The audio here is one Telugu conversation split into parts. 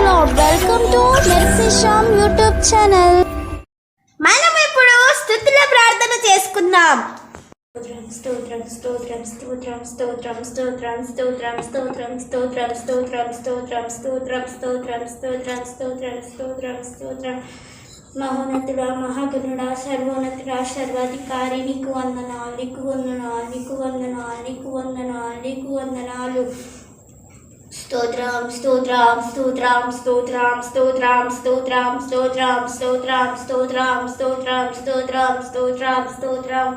Lord. Welcome to Mercy Sham YouTube channel. మనం ఇప్పుడు స్తుతుల ప్రార్థన చేసుకుందాం. స్తోత్రం స్తోత్రం స్తోత్రం స్తోత్రం స్తోత్రం స్తోత్రం స్తోత్రం స్తోత్రం స్తోత్రం స్తోత్రం స్తోత్రం స్తోత్రం స్తోత్రం స్తోత్రం స్తోత్రం స్తోత్రం మహోన్నతుడా మహాగణుడా సర్వోన్నతుడా సర్వాధికారి నీకు వందనాలు నీకు వందనాలు నీకు వందనాలు నీకు వందనాలు నీకు వందనాలు. స్తోత్రం స్తోత్రం స్తోత్రం స్తోత్రం స్తోత్రం స్తోత్రం స్తోత్రం స్తోత్రం స్తోత్రం స్తోత్రం స్తోత్రం స్తోత్రం స్తోత్రం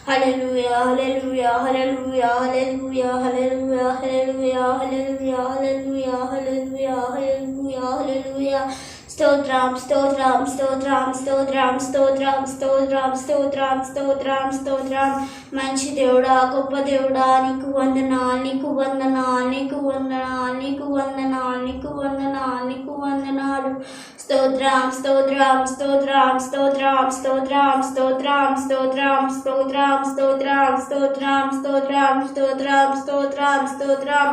హల్లెలూయా హల్లెలూయా హల్లెలూయా హల్లెలూయా హల్లెలూయా హల్లెలూయా హల్లెలూయా హల్లెలూయా హల్లెలూయా హల్లెలూయా హల్లెలూయా. స్తోత్రం స్తోత్రం స్తోత్రం స్తోత్రం స్తోత్రం స్తోత్రం స్తోత్రం స్తోత్రం స్తోత్రం. మంచి దేవుడా గొప్ప దేవుడా నీకు వందనాలు నీకు వందనాలు నీకు వందనాలు నీకు వందనాలు నీకు వందనాలు నీకు వందనాలు. స్తోత్రం స్తోత్రం స్తోత్రం స్తోత్రం స్తోత్రం స్తోత్రం స్తోత్రం స్తోత్రం స్తోత్రం స్తోత్రం స్తోత్రం స్తోత్రం స్తోత్రం స్తోత్రం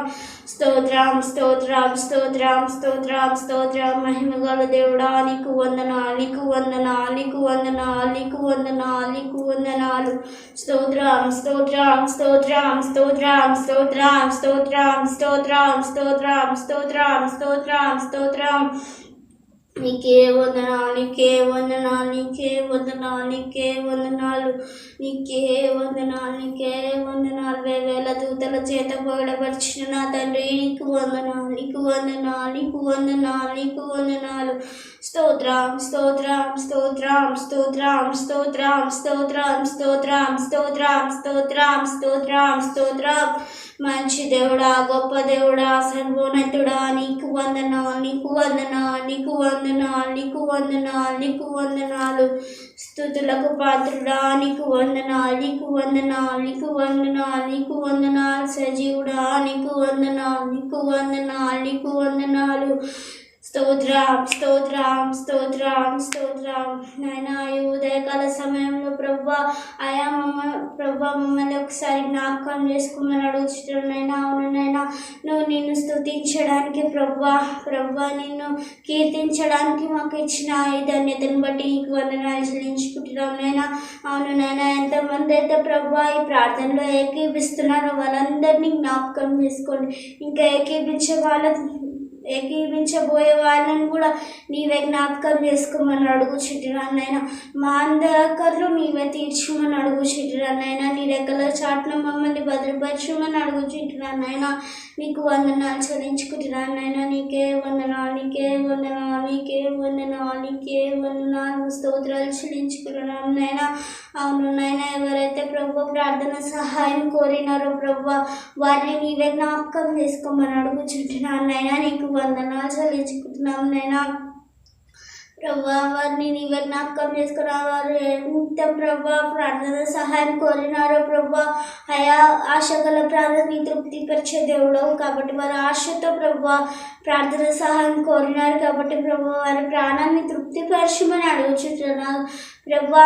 స్తోత్రం స్తోత్రం స్తోత్రం స్తోత్రం స్తోత్రం. మహిమగల దేవుడా నీకు వందనాలు నీకు వందనాలు నీకు వందనాలు నీకు వందనాలు నీకు వందనాలు. స్తోత్రం స్తోత్రం స్తోత్రం స్తోత్రం స్తోత్రం స్తోత్రం స్తోత్రం స్తోత్రం స్తోత్రం స్తోత్రం స్తోత్రం. నీకే వందనాలు నీకే వందనాలు నీకే వందనాలు నీకే వందనాలు నీకే వందనాలు నీకే వందనాలు. వేవేల దూతల చేత పొగడపరిచిన నా తండ్రి నీకు వందనాలు నీకు వందనాలు నీకు వందనాలు నీకు వందనాలు. స్తోత్రం స్తోత్రం స్తోత్రం స్తోత్రం స్తోత్రం స్తోత్రం స్తోత్రం స్తోత్రం స్తోత్రం స్తోత్రం స్తోత్రం. మంచి దేవుడా గొప్ప దేవుడా సర్వోన్నతుడా నీకు వందనాలు నీకు వందనాలు నీకు వందనాలు నీకు వందనాలు నీకు వందనాలు. స్తుతులకు పాత్రుడా నీకు వందనాలు నీకు వందనాలు నీకు వందనాలు నీకు వందనాలు. సజీవుడా నీకు వందనాలు నీకు వందనాలు నీకు వందనాలు. స్తోత్రం స్తోత్రం స్తోత్రం స్తోత్రం. నాయనా ఈ ఉదయకాల సమయంలో ప్రభా మమ్మల్ని ఒకసారి జ్ఞాపకం చేసుకోమని అడుగుతున్నాను నైనా. అవును నైనా నువ్వు నిన్ను స్తుతించడానికి ప్రభా నిన్ను కీర్తించడానికి మాకు ఇచ్చిన ఈ ధన్యతను బట్టి నీకు వందనాలు చెల్లించుకుంటున్నాం నైనా. అవును నైనా ఎంతమంది అయితే ప్రభా ఈ ప్రార్థనలో ఏకీభిస్తున్నారో వాళ్ళందరినీ జ్ఞాపకం చేసుకోండి. ఇంకా ఏకీభించబోయే వాళ్ళని కూడా నీవే జ్ఞాపకం చేసుకోమని అడుగుచుంటున్నాను నైనా. మా అందరిలో నీవే తీర్చమని అడుగుచుంటున్నాను నైనా. నీ రెక్కల చాటున మమ్మల్ని భద్రపరచమని అడుగుచుంటున్నాను నైనా. నీకు వందనాలు చెల్లించుకుంటున్నాను నైనా. నీకే వందనాలు నీకే వందనాలు నీకే వందనాలు నీకే వందనాలు. స్తోత్రాలు చెల్లించుకుంటున్నాను నైనా. అవును నైనా ఎవరైతే ప్రభు ప్రార్థన సహాయం కోరినారో ప్రభు వారిని నీవే జ్ఞాపకం చేసుకోమని అడుగుచుంటున్నాను నైనా. నీకు వందనాలు చెల్లించుకుంటున్నాం నైనా. ప్రభా వారిని నీవే జ్ఞాపకం చేసుకున్న వారు ఎంత ప్రభా ప్రార్థన సహాయం కోరినారో ప్రభా ఆశ గల ప్రార్థనని తృప్తిపరిచే దేవుడవు కాబట్టి వారు ఆశతో ప్రభా ప్రార్థన సహాయం కోరినారు కాబట్టి ప్రభా వారి ప్రాణాన్ని తృప్తిపరచమని అడుగుచుంటున్నారు ప్రభా.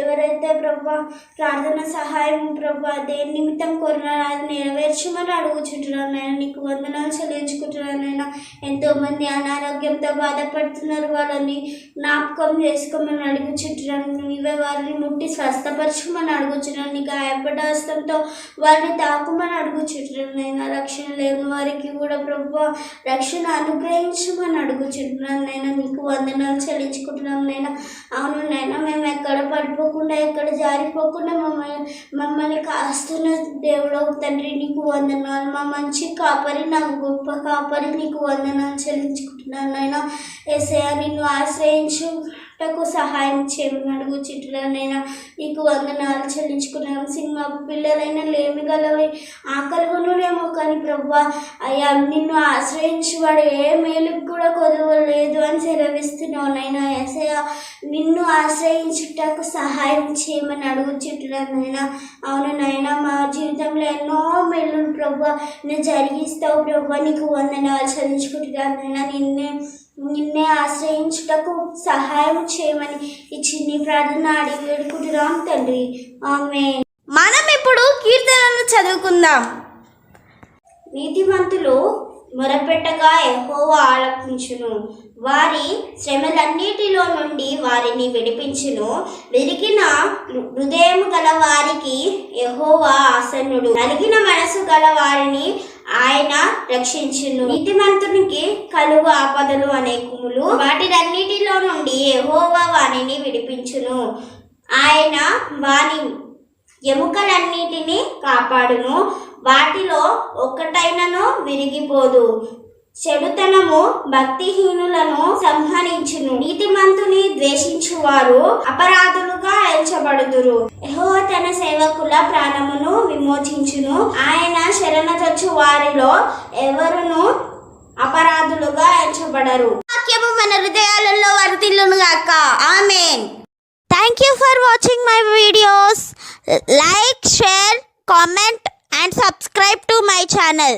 ఎవరైతే ప్రభా ప్రార్థన సహాయం ప్రభా దేని నిమిత్తం కోరినారో అది నెరవేర్చమని అడుగుచుంటున్నాను నేను. నీకు వందనాలు చెల్లించుకుంటున్నాను నేను. ఎంతోమంది అనారోగ్యంతో బాధపడుతున్నారు వాళ్ళని జ్ఞాపకం చేసుకోమని అడుగుచుంటున్నాను. నీవే వారిని ముట్టి స్వస్థపరచమని అడుగుచున్నాను. నీ గాయపడ్డ హస్తంతో వారిని తాకుమని అడుగుచుంటున్నాను నేను. రక్షణ లేని వారికి కూడా ప్రభా రక్షణ అనుగ్రహించమని అడుగుచుంటున్నాను నేను. నీకు వందనాలు చెల్లించుకుంటున్నాను నేను. అవును నైనా మేము ఎక్కడ పడిపోకుండా ఎక్కడ జారిపోకుండా మమ్మల్ని కాస్తున్న దేవుడు తండ్రి నీకు వందనాలు. మా మంచి కాపరి నాకు గొప్ప కాపరి నీకు వందనాలు చెల్లించుకుంటున్నాను నైనా. యేసయ్యా నిన్ను ఆశ్రయించుటకు సహాయం చేయమని అడుగుచుంటున్నానైనా. నీకు వందనాలు చెల్లించుకున్నాను. సినిమా పిల్లలైనా లేమి గలవి ఆకలిగొనులేమో కానీ ప్రభా అయ్యా నిన్ను ఆశ్రయించి వాడు ఏ మేలుకు కూడా కొదవలేదు అని సెలవిస్తున్నావు నైనా. యేసయ్యా నిన్ను ఆశ్రయించుటకు సహాయం చేయమని అడుగుచుంటున్నాను నైనా. అవును నైనా మా జీవితంలో ఎన్నో మేలు ప్రభా నేను జరిగిస్తావు ప్రభా. నీకు వందనాలు చెల్లించుకుంటున్నాను నైనా. నిన్నే ఆశ్రయించుటకు సహాయం చేయమని ఈ చిన్ని ప్రార్థన అడిగి వేడుకుంటున్నాం తండ్రి. ఆమేన్. మనం ఇప్పుడు కీర్తనలు చదువుకుందాం. నీతిమంతులు మొరపెట్టగా యెహోవా ఆలకించును. వారి శ్రమలన్నిటిలో నుండి వారిని విడిపించును. విరిగిన హృదయం గల వారికి యెహోవా ఆసన్నుడు. నలిగిన మనసు గల వారిని ఆయన రక్షించును. నీతిమంతునికి కలుగు ఆపదలు అనేకములు, వాటిలన్నిటిలో నుండి యెహోవా వారిని విడిపించును. ఆయన వాని ఎముకలన్నిటినీ కాపాడును, వాటిలో ఒక్కటైనను విరిగిపోదు. చెడుతనము భక్తిహీనులను సంహరించును. నీతిమంతుని ద్వేషించువారు అపరాధులుగా ఎంచబడుదురు. యెహోవా తన సేవకుల ప్రాణమును విమోచించును. ఆయన శరణజొచ్చు వారిలో ఎవరును అపరాధులుగా ఎంచబడరు. వాక్యము మన హృదయాలలో వర్ధిల్లును గాక. ఆమేన్. Thank you for watching my videos. Like, share, comment and subscribe to my channel.